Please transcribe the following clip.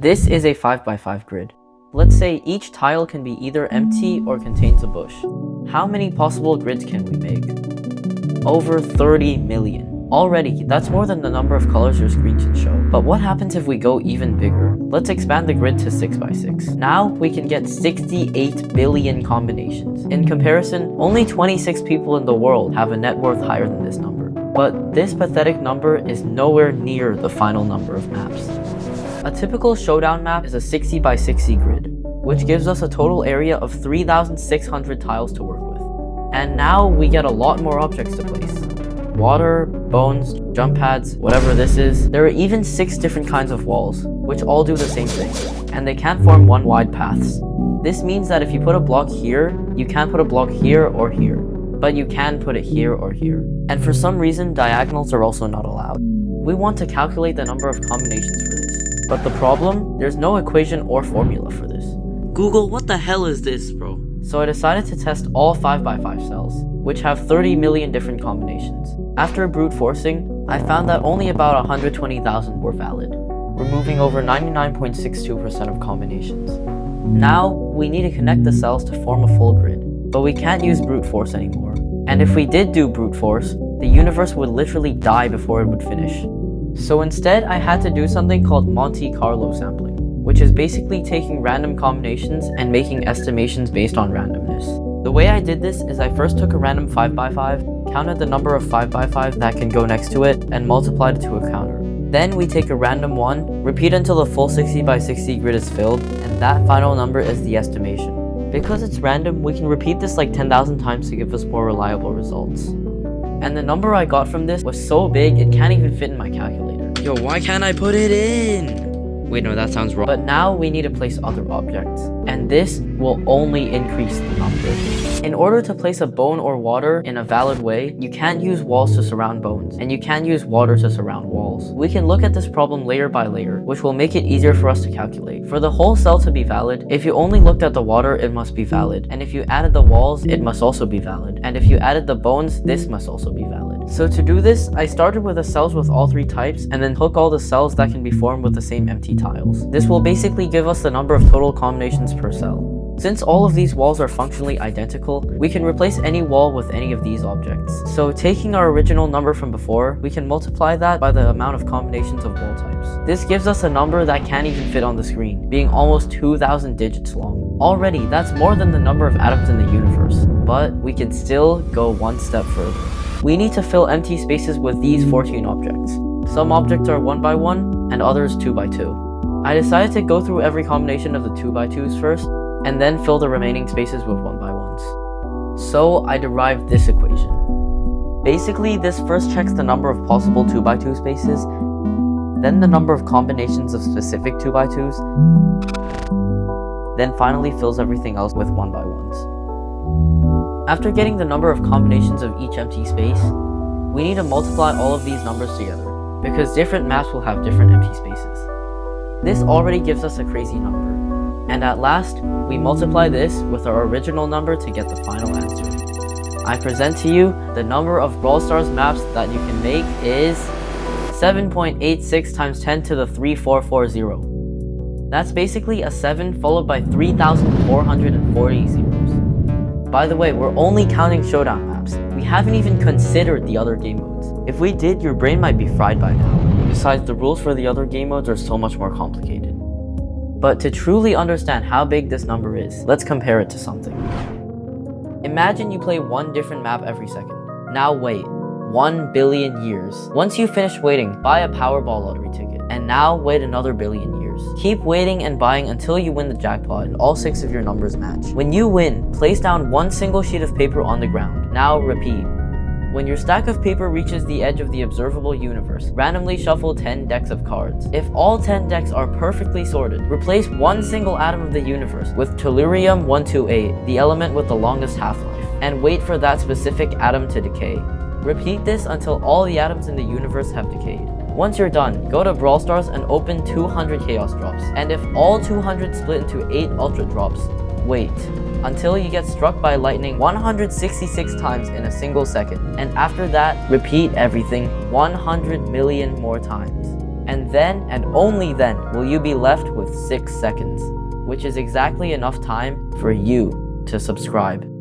This is a 5x5 grid. Let's say each tile can be either empty or contains a bush. How many possible grids can we make? Over 30 million. Already, that's more than the number of colors your screen can show. But what happens if we go even bigger? Let's expand the grid to 6x6. Now we can get 68 billion combinations. In comparison, only 26 people in the world have a net worth higher than this number. But this pathetic number is nowhere near the final number of maps. A typical showdown map is a 60x60 grid, which gives us a total area of 3,600 tiles to work with. And now we get a lot more objects to place. Water, bones, jump pads, whatever this is. There are even 6 different kinds of walls, which all do the same thing, and they can't form one wide paths. This means that if you put a block here, you can't put a block here or here, but you can put it here or here. And for some reason, diagonals are also not allowed. We want to calculate the number of combinations for this, but the problem, there's no equation or formula for this. Google, what the hell is this, bro? So I decided to test all 5x5 cells, which have 30 million different combinations. After brute forcing, I found that only about 120,000 were valid, removing over 99.62% of combinations. Now, we need to connect the cells to form a full grid, but we can't use brute force anymore. And if we did do brute force, the universe would literally die before it would finish. So instead, I had to do something called Monte Carlo sampling, which is basically taking random combinations and making estimations based on randomness. The way I did this is I first took a random 5x5, counted the number of 5x5 that can go next to it, and multiplied it to a counter. Then we take a random one, repeat until the full 60x60 grid is filled, and that final number is the estimation. Because it's random, we can repeat this like 10,000 times to give us more reliable results. And the number I got from this was so big it can't even fit in my calculator. Yo, why can't I put it in? Wait, no, that sounds wrong. But now we need to place other objects, and this will only increase the number. In order to place a bone or water in a valid way, you can't use walls to surround bones, and you can't use water to surround walls. We can look at this problem layer by layer, which will make it easier for us to calculate. For the whole cell to be valid, if you only looked at the water, it must be valid. And if you added the walls, it must also be valid. And if you added the bones, this must also be valid. So to do this, I started with the cells with all 3 types, and then took all the cells that can be formed with the same empty tiles. This will basically give us the number of total combinations per cell. Since all of these walls are functionally identical, we can replace any wall with any of these objects. So taking our original number from before, we can multiply that by the amount of combinations of wall types. This gives us a number that can't even fit on the screen, being almost 2,000 digits long. Already, that's more than the number of atoms in the universe, but we can still go one step further. We need to fill empty spaces with these 14 objects. Some objects are 1x1 and others 2x2. I decided to go through every combination of the 2x2s first, and then fill the remaining spaces with 1x1s. So I derived this equation. Basically, this first checks the number of possible 2x2 spaces, then the number of combinations of specific 2x2s, then finally fills everything else with 1x1s. After getting the number of combinations of each empty space, we need to multiply all of these numbers together, because different maps will have different empty spaces. This already gives us a crazy number. And at last, we multiply this with our original number to get the final answer. I present to you the number of Brawl Stars maps that you can make is 7.86 times 10 to the 3440. That's basically a 7 followed by 3,440 zeros. By the way, we're only counting showdown maps. We haven't even considered the other game modes. If we did, your brain might be fried by now. Besides, the rules for the other game modes are so much more complicated. But to truly understand how big this number is, let's compare it to something. Imagine you play one different map every second. Now wait 1 billion years. Once you finish waiting, buy a Powerball lottery ticket. And now wait another billion years. Keep waiting and buying until you win the jackpot and all 6 of your numbers match. When you win, place down one single sheet of paper on the ground. Now repeat. When your stack of paper reaches the edge of the observable universe, randomly shuffle 10 decks of cards. If all 10 decks are perfectly sorted, replace one single atom of the universe with tellurium-128, the element with the longest half-life, and wait for that specific atom to decay. Repeat this until all the atoms in the universe have decayed. Once you're done, go to Brawl Stars and open 200 Chaos Drops. And if all 200 split into 8 Ultra Drops, wait until you get struck by lightning 166 times in a single second. And after that, repeat everything 100 million more times. And then, and only then, will you be left with 6 seconds, which is exactly enough time for you to subscribe.